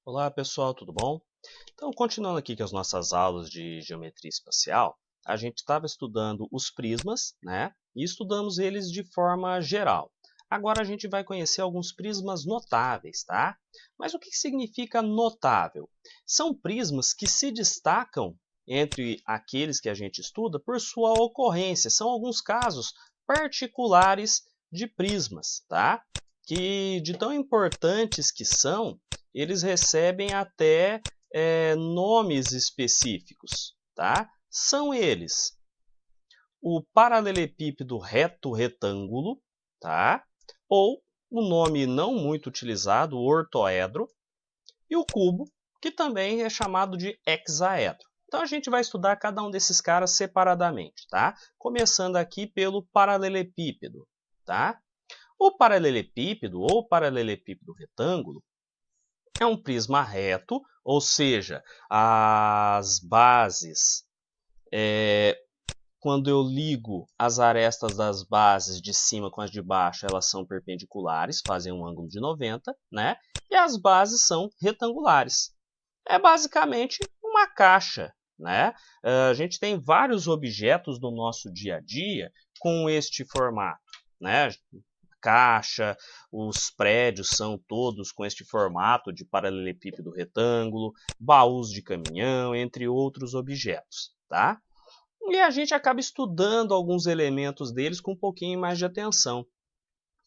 Olá pessoal, tudo bom? Então, continuando aqui com as nossas aulas de geometria espacial, a gente estava estudando os prismas, né? E estudamos eles de forma geral. Agora a gente vai conhecer alguns prismas notáveis, tá? Mas o que significa notável? São prismas que se destacam entre aqueles que a gente estuda por sua ocorrência. São alguns casos particulares de prismas, tá? Que de tão importantes que são, eles recebem até nomes específicos, tá? São eles o paralelepípedo reto-retângulo, tá? Ou o nome não muito utilizado, o ortoedro, e o cubo, que também é chamado de hexaedro. Então a gente vai estudar cada um desses caras separadamente, tá? Começando aqui pelo paralelepípedo, tá? O paralelepípedo ou paralelepípedo retângulo é um prisma reto, ou seja, as bases, quando eu ligo as arestas das bases de cima com as de baixo, elas são perpendiculares, fazem um ângulo de 90, né? E as bases são retangulares. É basicamente uma caixa, né? A gente tem vários objetos no nosso dia a dia com este formato, né? Caixa, os prédios são todos com este formato de paralelepípedo retângulo, baús de caminhão, entre outros objetos, tá? E a gente acaba estudando alguns elementos deles com um pouquinho mais de atenção,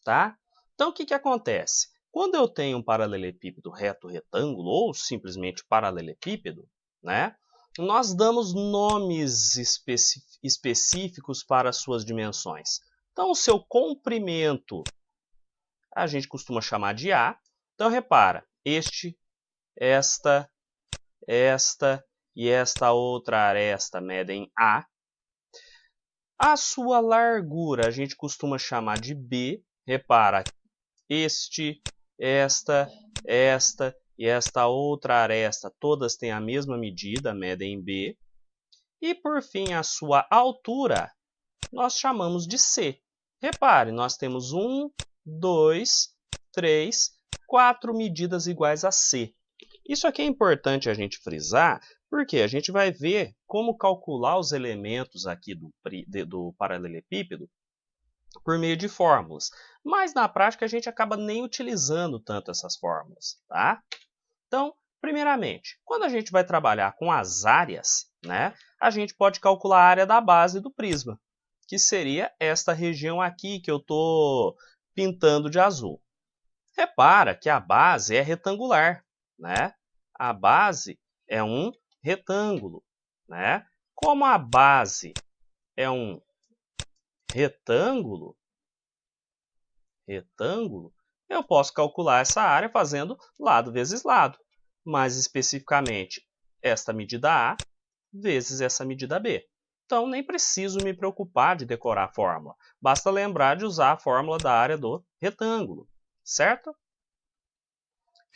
tá? Então, o que acontece? Quando eu tenho um paralelepípedo reto-retângulo, ou simplesmente paralelepípedo, né? Nós damos nomes específicos para as suas dimensões. Então, o seu comprimento a gente costuma chamar de A. Então, repara, esta e esta outra aresta medem A. A sua largura a gente costuma chamar de B. Repara, esta e esta outra aresta, todas têm a mesma medida, medem B. E, por fim, a sua altura, nós chamamos de C. Repare, nós temos 1, 2, 3, 4 medidas iguais a C. Isso aqui é importante a gente frisar, porque a gente vai ver como calcular os elementos aqui do paralelepípedo por meio de fórmulas. Mas na prática a gente acaba nem utilizando tanto essas fórmulas, tá? Então, primeiramente, quando a gente vai trabalhar com as áreas, né, a gente pode calcular a área da base do prisma, que seria esta região aqui que eu estou pintando de azul. Repara que a base é retangular, né? A base é um retângulo, né? Como a base é um retângulo, eu posso calcular essa área fazendo lado vezes lado. Mais especificamente, esta medida A vezes essa medida B. Então, nem preciso me preocupar de decorar a fórmula. Basta lembrar de usar a fórmula da área do retângulo, certo?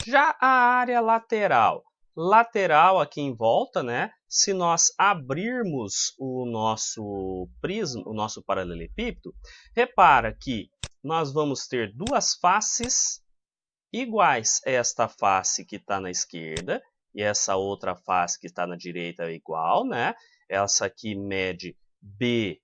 Já a área lateral. Lateral aqui em volta, né? Se nós abrirmos o nosso prisma, o nosso paralelepípedo, repara que nós vamos ter duas faces iguais. Esta face que está na esquerda e essa outra face que está na direita é igual, né? Essa aqui mede B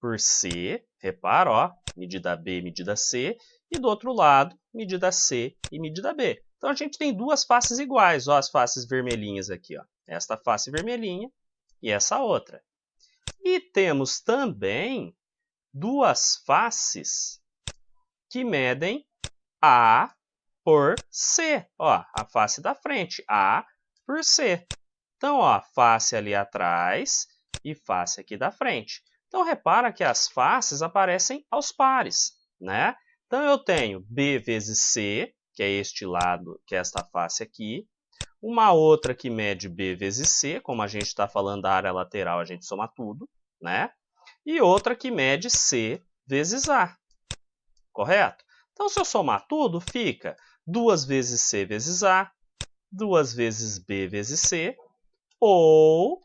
por C, repara, ó, medida B, medida C, e do outro lado, medida C e medida B. Então a gente tem duas faces iguais, ó, as faces vermelhinhas aqui, ó. Esta face vermelhinha e essa outra. E temos também duas faces que medem A por C, ó, a face da frente, A por C. Então, ó, face ali atrás e face aqui da frente. Então, repara que as faces aparecem aos pares, né? Então, eu tenho B vezes C, que é este lado, que é esta face aqui. Uma outra que mede B vezes C, como a gente está falando da área lateral, a gente soma tudo, né? E outra que mede C vezes A, correto? Então, se eu somar tudo, fica 2 vezes C vezes A, 2 vezes B vezes C, ou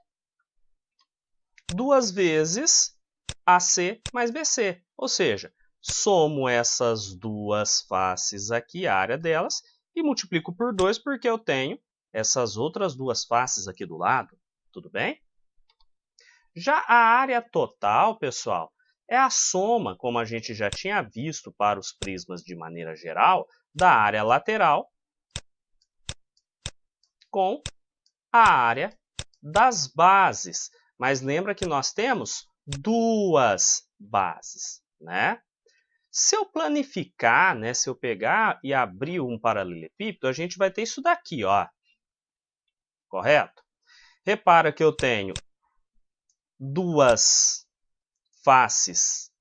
2 vezes AC mais BC. Ou seja, somo essas duas faces aqui, a área delas, e multiplico por 2 porque eu tenho essas outras duas faces aqui do lado, tudo bem? Já a área total, pessoal, é a soma, como a gente já tinha visto para os prismas de maneira geral, da área lateral com a área das bases. Mas lembra que nós temos duas bases, né? Se eu planificar, né, se eu pegar e abrir um paralelepípedo, a gente vai ter isso daqui, ó. Correto? Repara que eu tenho duas faces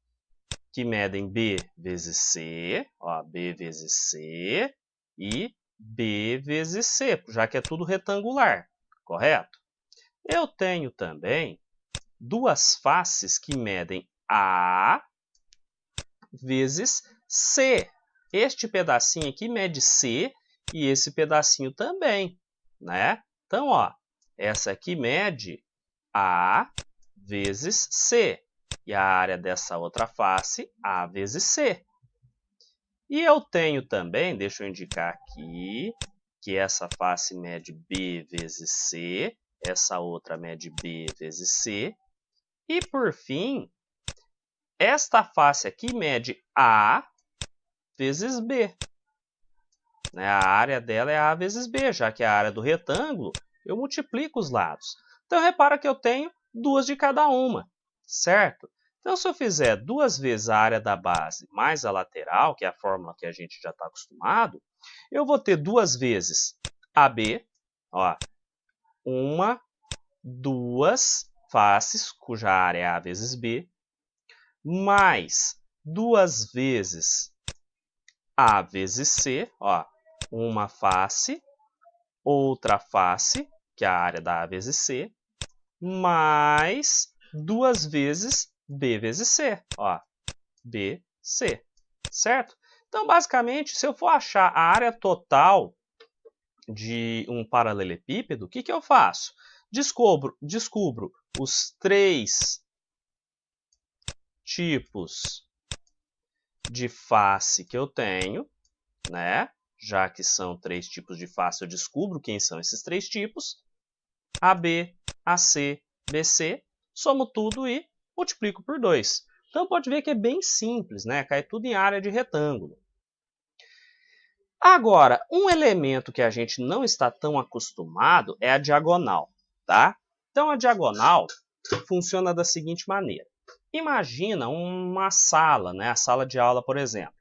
que medem B vezes C, ó, B vezes C e B vezes C, já que é tudo retangular, correto? Eu tenho também duas faces que medem A vezes C. Este pedacinho aqui mede C e esse pedacinho também, né? Então, ó, essa aqui mede A vezes C. E a área dessa outra face, A vezes C. E eu tenho também, deixa eu indicar aqui, que essa face mede B vezes C, essa outra mede B vezes C. E, por fim, esta face aqui mede A vezes B. Né? A área dela é A vezes B, já que é a área do retângulo, eu multiplico os lados. Então, repara que eu tenho duas de cada uma, certo? Então, se eu fizer duas vezes a área da base mais a lateral, que é a fórmula que a gente já está acostumado, eu vou ter duas vezes AB, ó, duas faces, cuja área é A vezes B, mais duas vezes A vezes C, ó, uma face, outra face, que é a área da A vezes C, mais duas vezes B vezes C, ó, BC, certo? Então, basicamente, se eu for achar a área total de um paralelepípedo, o que eu faço? Descubro os três tipos de face que eu tenho, né? Já que são três tipos de face, eu descubro quem são esses três tipos. AB, AC, BC, somo tudo e multiplico por 2. Então, pode ver que é bem simples, né? Cai tudo em área de retângulo. Agora, um elemento que a gente não está tão acostumado é a diagonal, tá? Então, a diagonal funciona da seguinte maneira. Imagina uma sala, né? A sala de aula, por exemplo.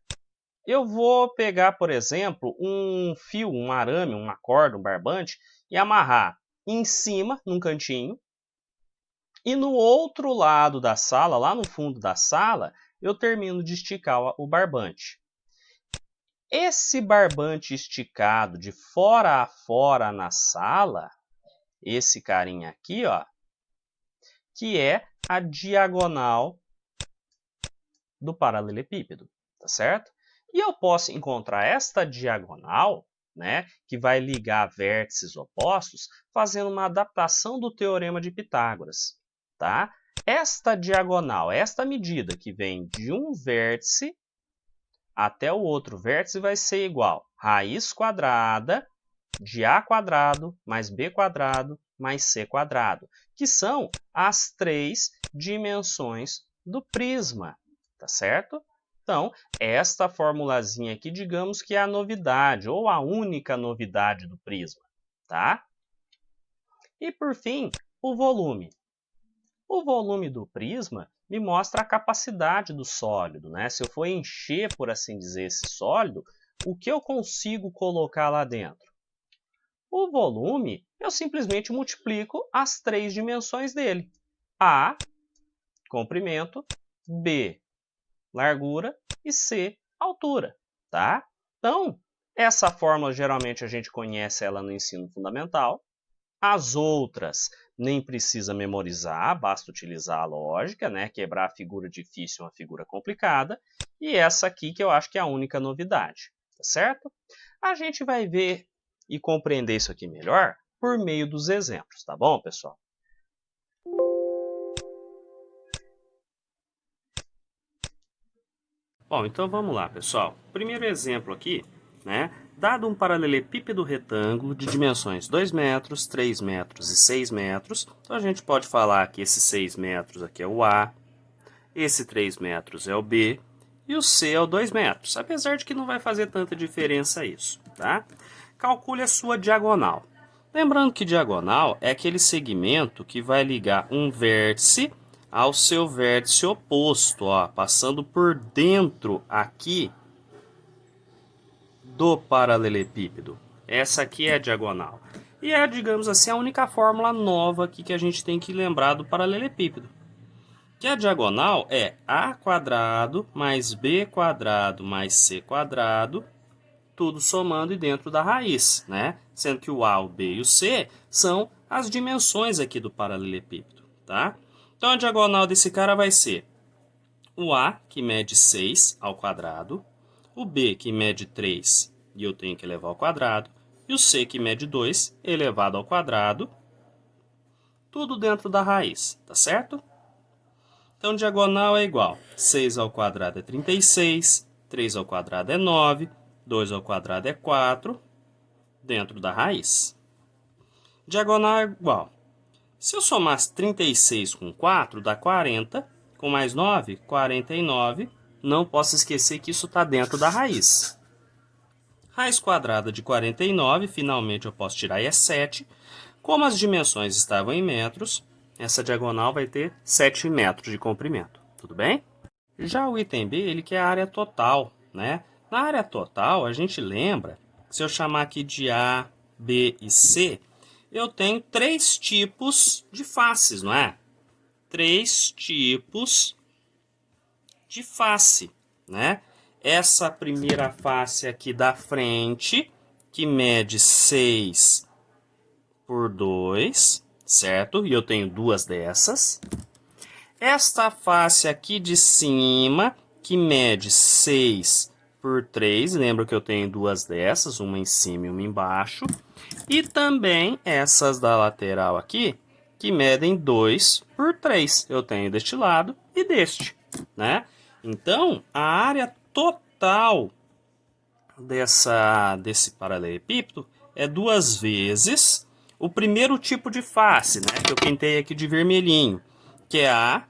Eu vou pegar, por exemplo, um fio, um arame, uma corda, um barbante e amarrar em cima, num cantinho, e no outro lado da sala, lá no fundo da sala, eu termino de esticar o barbante. Esse barbante esticado de fora a fora na sala, esse carinha aqui, ó, que é a diagonal do paralelepípedo, tá certo? E eu posso encontrar esta diagonal, né, que vai ligar vértices opostos, fazendo uma adaptação do teorema de Pitágoras, tá? Esta diagonal, esta medida que vem de um vértice até o outro vértice vai ser igual a raiz quadrada de a quadrado mais b quadrado mais c quadrado, que são as três dimensões do prisma, tá certo? Então, esta formulazinha aqui, digamos que é a novidade, ou a única novidade do prisma, tá? E, por fim, o volume. O volume do prisma me mostra a capacidade do sólido, né? Se eu for encher, por assim dizer, esse sólido, o que eu consigo colocar lá dentro? O volume, eu simplesmente multiplico as três dimensões dele. A, comprimento, B, largura e C, altura, tá? Então, essa fórmula geralmente a gente conhece ela no ensino fundamental. As outras nem precisa memorizar, basta utilizar a lógica, né? Quebrar a figura difícil uma figura complicada. E essa aqui que eu acho que é a única novidade, tá certo? A gente vai ver e compreender isso aqui melhor por meio dos exemplos, tá bom, pessoal? Bom, então vamos lá, pessoal. Primeiro exemplo aqui, né? Dado um paralelepípedo retângulo de dimensões 2 metros, 3 metros e 6 metros, então a gente pode falar que esse 6 metros aqui é o A, esse 3 metros é o B e o C é o 2 metros, apesar de que não vai fazer tanta diferença isso, tá? Calcule a sua diagonal. Lembrando que diagonal é aquele segmento que vai ligar um vértice ao seu vértice oposto, ó, passando por dentro aqui do paralelepípedo. Essa aqui é a diagonal. E é, digamos assim, a única fórmula nova aqui que a gente tem que lembrar do paralelepípedo. Que a diagonal é a quadrado mais b quadrado mais c quadrado, tudo somando e dentro da raiz, né? Sendo que o a, o b e o c são as dimensões aqui do paralelepípedo, tá? Então a diagonal desse cara vai ser o a, que mede 6 ao quadrado, o b, que mede 3 e eu tenho que elevar ao quadrado, e o c, que mede 2 elevado ao quadrado, tudo dentro da raiz, tá certo? Então, diagonal é igual, 6 ao quadrado é 36, 3 ao quadrado é 9, 2 ao quadrado é 4, dentro da raiz. Diagonal é igual, se eu somar 36 com 4, dá 40, com mais 9, 49, não posso esquecer que isso está dentro da raiz. Raiz quadrada de 49, finalmente eu posso tirar, e é 7. Como as dimensões estavam em metros, essa diagonal vai ter 7 metros de comprimento, tudo bem? Já o item B, ele quer a área total, né? Na área total, a gente lembra, se eu chamar aqui de A, B e C, eu tenho 3 tipos de faces, não é? 3 tipos de face, né? Essa primeira face aqui da frente, que mede 6 por 2, certo? E eu tenho 2 dessas. Esta face aqui de cima, que mede 6 por 3, lembra que eu tenho 2 dessas, uma em cima e uma embaixo. E também essas da lateral aqui, que medem 2 por 3. Eu tenho deste lado e deste, né? Então, a área total desse paralelepípedo é 2 vezes o primeiro tipo de face, né, que eu pintei aqui de vermelhinho, que é A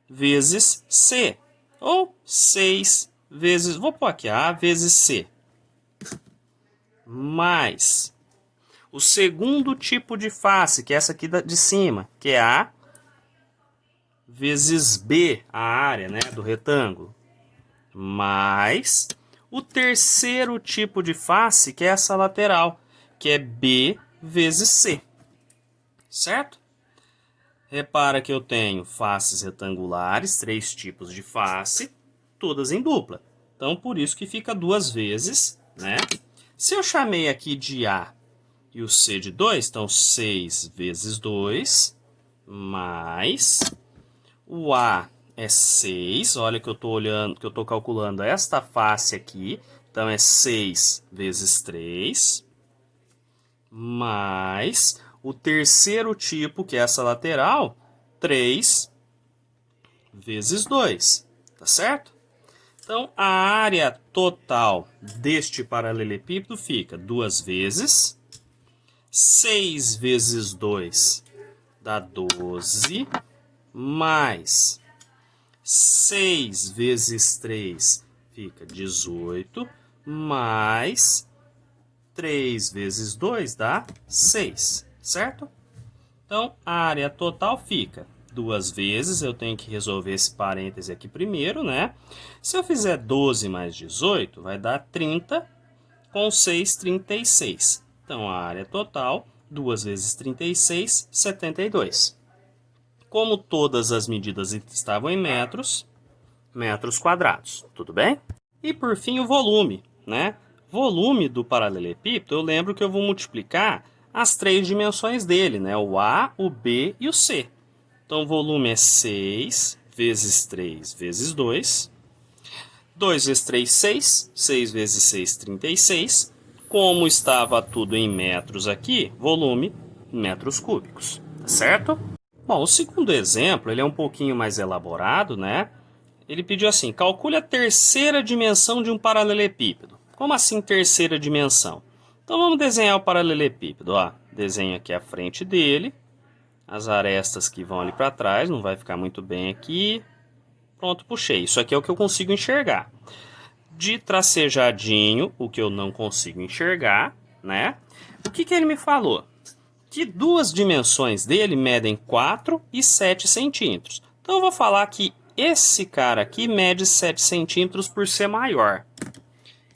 vezes C, ou 6 vezes, vou pôr aqui, A vezes C, mais o segundo tipo de face, que é essa aqui de cima, que é A vezes B, a área, né, do retângulo, mais o terceiro tipo de face, que é essa lateral, que é B vezes C, certo? Repara que eu tenho faces retangulares, 3 tipos de face, todas em dupla. Então, por isso que fica 2 vezes, né? Se eu chamei aqui de A e o C de 2, então 6 vezes 2, mais o A é 6, olha que eu estou olhando, que eu estou calculando esta face aqui, então é 6 vezes 3, mais o terceiro tipo, que é essa lateral, 3 vezes 2, tá certo? Então, a área total deste paralelepípedo fica 2 vezes, 6 vezes 2 dá 12, mais 6 vezes 3 fica 18, mais 3 vezes 2 dá 6, certo? Então, a área total fica 2 vezes, eu tenho que resolver esse parêntese aqui primeiro, né? Se eu fizer 12 mais 18, vai dar 30, com 6, 36. Então, a área total, 2 vezes 36, 72. Como todas as medidas estavam em metros, metros quadrados, tudo bem? E por fim o volume, né? Volume do paralelepípedo, eu lembro que eu vou multiplicar as 3 dimensões dele, né? O A, o B e o C. Então o volume é 6 vezes 3 vezes 2. 2 vezes 3, 6. 6 vezes 6, 36. Como estava tudo em metros aqui, volume metros cúbicos, tá certo? Bom, o segundo exemplo, ele é um pouquinho mais elaborado, né? Ele pediu assim, calcule a terceira dimensão de um paralelepípedo. Como assim terceira dimensão? Então vamos desenhar o paralelepípedo. Ó, desenho aqui a frente dele, as arestas que vão ali para trás, não vai ficar muito bem aqui. Pronto, puxei. Isso aqui é o que eu consigo enxergar. De tracejadinho, o que eu não consigo enxergar, né? O que ele me falou? Que duas dimensões dele medem 4 e 7 centímetros. Então eu vou falar que esse cara aqui mede 7 centímetros por ser maior.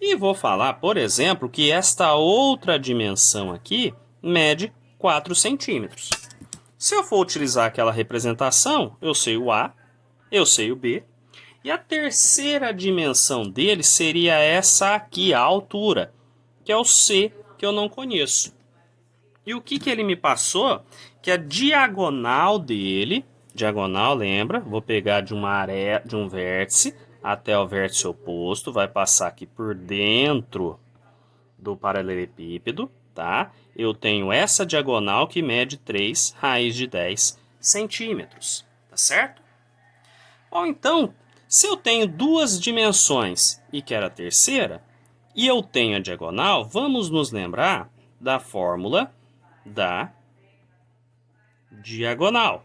E vou falar, por exemplo, que esta outra dimensão aqui mede 4 centímetros. Se eu for utilizar aquela representação, eu sei o A, eu sei o B. E a terceira dimensão dele seria essa aqui, a altura, que é o C, que eu não conheço. E o que ele me passou? Que a diagonal dele, diagonal, lembra? Vou pegar de um vértice até o vértice oposto, vai passar aqui por dentro do paralelepípedo, tá? Eu tenho essa diagonal que mede 3 raiz de 10 centímetros, tá certo? Ou então, se eu tenho duas dimensões e quero a terceira, e eu tenho a diagonal, vamos nos lembrar da fórmula da diagonal.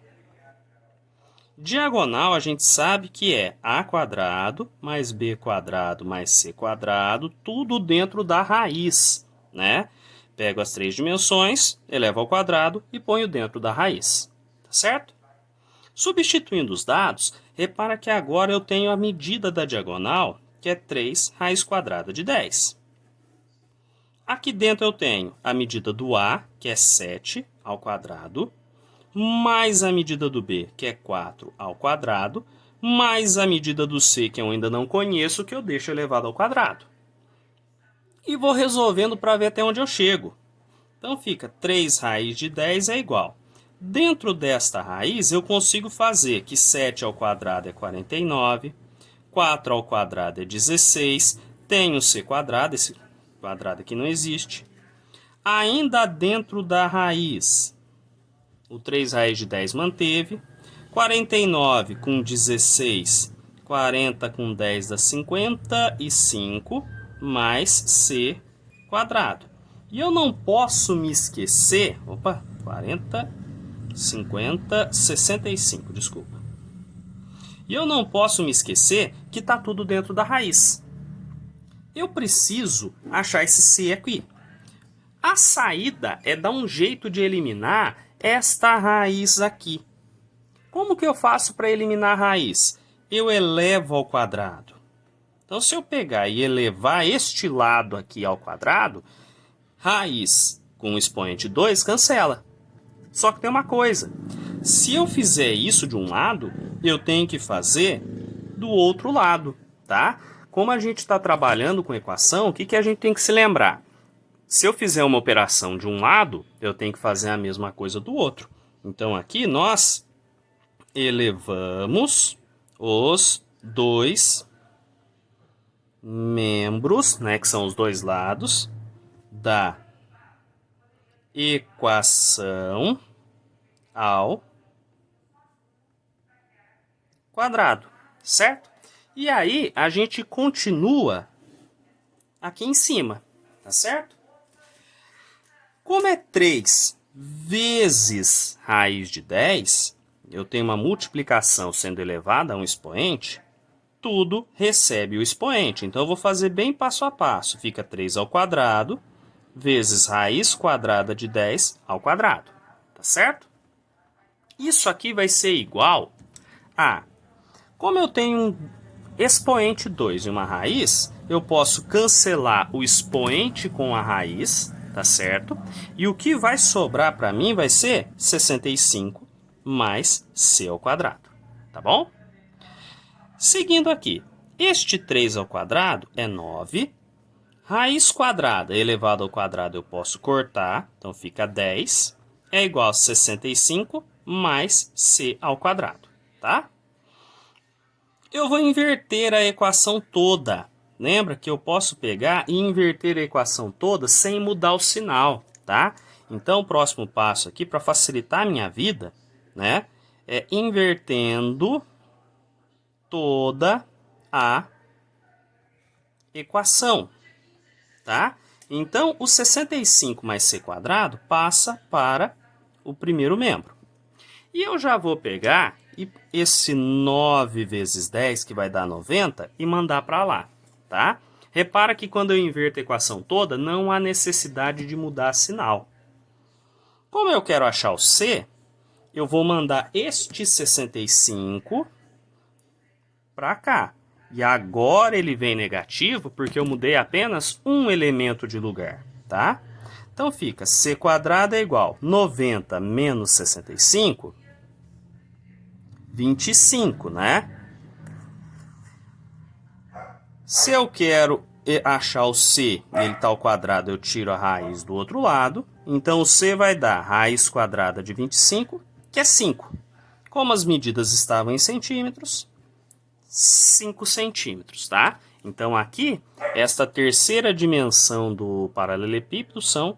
Diagonal a gente sabe que é a quadrado mais b quadrado mais c quadrado, tudo dentro da raiz, né? Pego as três dimensões, elevo ao quadrado e ponho dentro da raiz, tá certo? Substituindo os dados, repara que agora eu tenho a medida da diagonal, que é 3 raiz quadrada de 10. Aqui dentro eu tenho a medida do A, que é 7 ao quadrado, mais a medida do B, que é 4 ao quadrado, mais a medida do C, que eu ainda não conheço, que eu deixo elevado ao quadrado. E vou resolvendo para ver até onde eu chego. Então fica 3 raiz de 10 é igual. Dentro desta raiz eu consigo fazer que 7 ao quadrado é 49, 4 ao quadrado é 16, tenho C quadrado, esse quadrado aqui não existe. Ainda dentro da raiz, o 3 raiz de 10 manteve, 49 com 16, 40 com 10 dá 55, mais C quadrado. E eu não posso me esquecer, 40, 50, 65, desculpa. E eu não posso me esquecer que está tudo dentro da raiz. Eu preciso achar esse C aqui. A saída é dar um jeito de eliminar esta raiz aqui. Como que eu faço para eliminar a raiz? Eu elevo ao quadrado. Então, se eu pegar e elevar este lado aqui ao quadrado, raiz com o expoente 2 cancela. Só que tem uma coisa. Se eu fizer isso de um lado, eu tenho que fazer do outro lado, tá? Como a gente está trabalhando com equação, o que a gente tem que se lembrar? Se eu fizer uma operação de um lado, eu tenho que fazer a mesma coisa do outro. Então, aqui nós elevamos os dois membros, né, que são os dois lados, da equação ao quadrado, certo? E aí, a gente continua aqui em cima, tá certo? Como é 3 vezes raiz de 10, eu tenho uma multiplicação sendo elevada a um expoente, tudo recebe o expoente. Então, eu vou fazer bem passo a passo. Fica 3 ao quadrado vezes raiz quadrada de 10 ao quadrado, tá certo? Isso aqui vai ser igual a... Como eu tenho um expoente 2 e uma raiz, eu posso cancelar o expoente com a raiz, tá certo? E o que vai sobrar para mim vai ser 65 mais C ao quadrado, tá bom? Seguindo aqui, este 3 ao quadrado é 9. Raiz quadrada elevado ao quadrado eu posso cortar, então fica 10. É igual a 65 mais C ao quadrado, tá? Eu vou inverter a equação toda. Lembra que eu posso pegar e inverter a equação toda sem mudar o sinal, tá? Então, o próximo passo aqui, para facilitar a minha vida, né, é invertendo toda a equação. tá? Então, o 65 mais c² passa para o primeiro membro. E eu já vou pegar esse 9 vezes 10, que vai dar 90, e mandar para lá, tá? Repara que quando eu inverto a equação toda, não há necessidade de mudar sinal. Como eu quero achar o c, eu vou mandar este 65 para cá. E agora ele vem negativo porque eu mudei apenas um elemento de lugar, tá? Então fica c² é igual 90 menos 65, 25, né? Se eu quero achar o c e ele está ao quadrado, eu tiro a raiz do outro lado. Então o c vai dar raiz quadrada de 25, que é 5. Como as medidas estavam em centímetros, 5 centímetros, tá? Então aqui, esta terceira dimensão do paralelepípedo são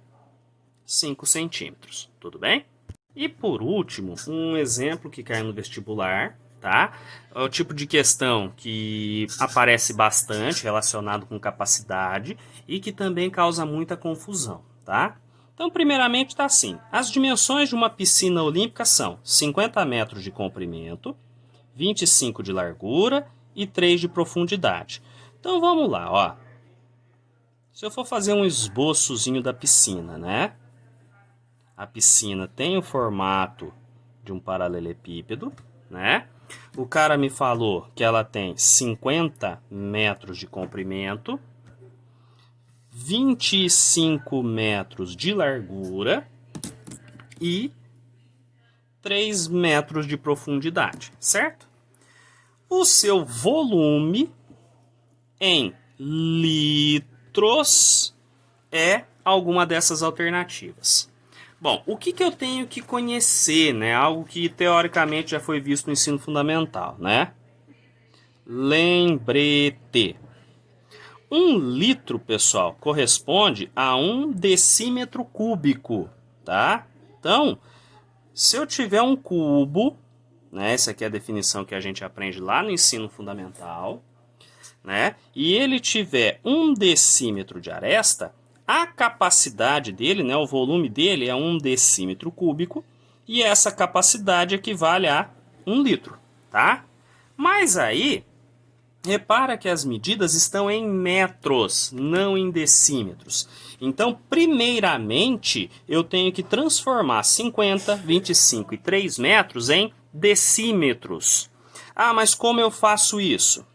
5 centímetros, tudo bem? E por último, um exemplo que cai no vestibular, tá? É o tipo de questão que aparece bastante relacionado com capacidade e que também causa muita confusão, tá? Então, primeiramente está assim, as dimensões de uma piscina olímpica são 50 metros de comprimento, 25 de largura e 3 de profundidade. Então vamos lá, ó. Se eu for fazer um esboçozinho da piscina, né? A piscina tem o formato de um paralelepípedo, né? O cara me falou que ela tem 50 metros de comprimento, 25 metros de largura e 3 metros de profundidade, certo? O seu volume em litros é alguma dessas alternativas. Bom, o que eu tenho que conhecer, né? Algo que teoricamente já foi visto no ensino fundamental, né? Lembrete. 1 litro, pessoal, corresponde a 1 decímetro cúbico, tá? Então, se eu tiver um cubo, né? Essa aqui é a definição que a gente aprende lá no ensino fundamental, né? E ele tiver 1 decímetro de aresta, a capacidade dele, né, o volume dele é 1 decímetro cúbico e essa capacidade equivale a 1 litro, tá? Mas aí, repara que as medidas estão em metros, não em decímetros. Então, primeiramente, eu tenho que transformar 50, 25 e 3 metros em decímetros. Ah, mas como eu faço isso?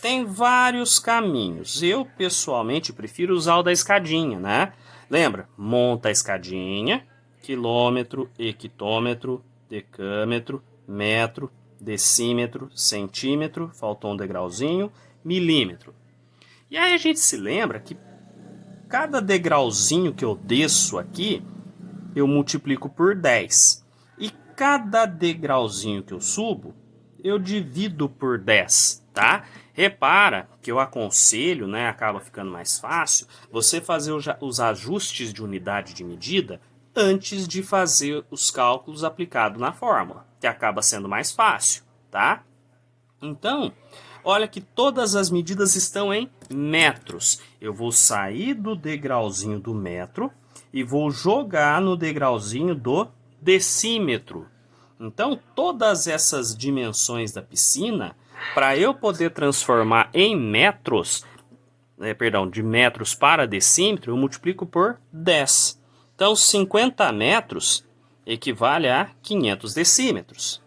Tem vários caminhos. Eu, pessoalmente, prefiro usar o da escadinha, né? Lembra? Monta a escadinha, quilômetro, hectômetro, decâmetro, metro, decímetro, centímetro, faltou um degrauzinho, milímetro. E aí a gente se lembra que cada degrauzinho que eu desço aqui, eu multiplico por 10. E cada degrauzinho que eu subo, eu divido por 10, tá? Repara que eu aconselho, né, acaba ficando mais fácil, você fazer os ajustes de unidade de medida antes de fazer os cálculos aplicados na fórmula, que acaba sendo mais fácil, tá? Então, olha que todas as medidas estão em metros. Eu vou sair do degrauzinho do metro e vou jogar no degrauzinho do decímetro. Então, todas essas dimensões da piscina, para eu poder transformar em metros, de metros para decímetro, eu multiplico por 10. Então, 50 metros equivale a 500 decímetros.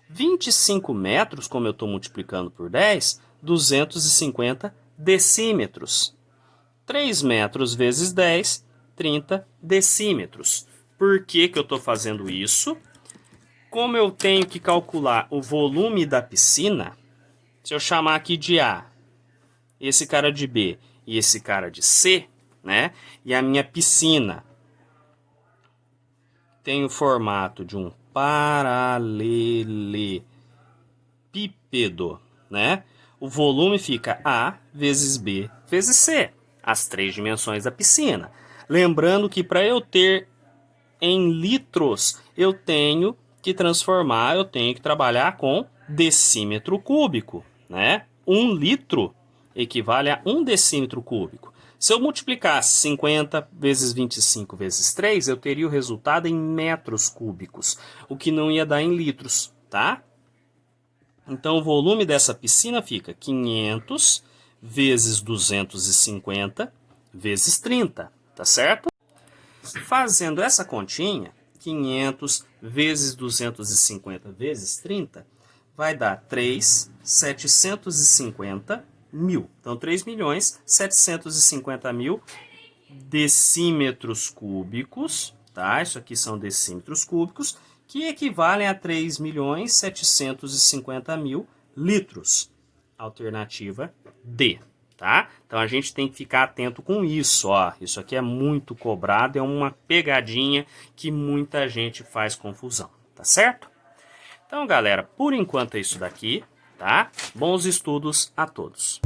25 metros, como eu estou multiplicando por 10, 250 decímetros. 3 metros vezes 10, 30 decímetros. Por que eu estou fazendo isso? Como eu tenho que calcular o volume da piscina, se eu chamar aqui de A, esse cara de B e esse cara de C, né? E a minha piscina tem o formato de um paralelepípedo, né? O volume fica A vezes B vezes C, as 3 dimensões da piscina. Lembrando que para eu ter em litros, eu tenho que trabalhar com decímetro cúbico, né? 1 litro equivale a 1 decímetro cúbico. Se eu multiplicasse 50 vezes 25 vezes 3, eu teria o resultado em metros cúbicos, o que não ia dar em litros, tá? Então, o volume dessa piscina fica 500 vezes 250 vezes 30, tá certo? Fazendo essa continha, 500 vezes 250 vezes 30, vai dar 3.750 mil. Então, 3.750.000 decímetros cúbicos, tá? Isso aqui são decímetros cúbicos, que equivalem a 3.750.000 litros. Alternativa D, tá? Então a gente tem que ficar atento com isso, ó. Isso aqui é muito cobrado, é uma pegadinha que muita gente faz confusão, tá certo? Então, galera, por enquanto é isso daqui, tá? Bons estudos a todos.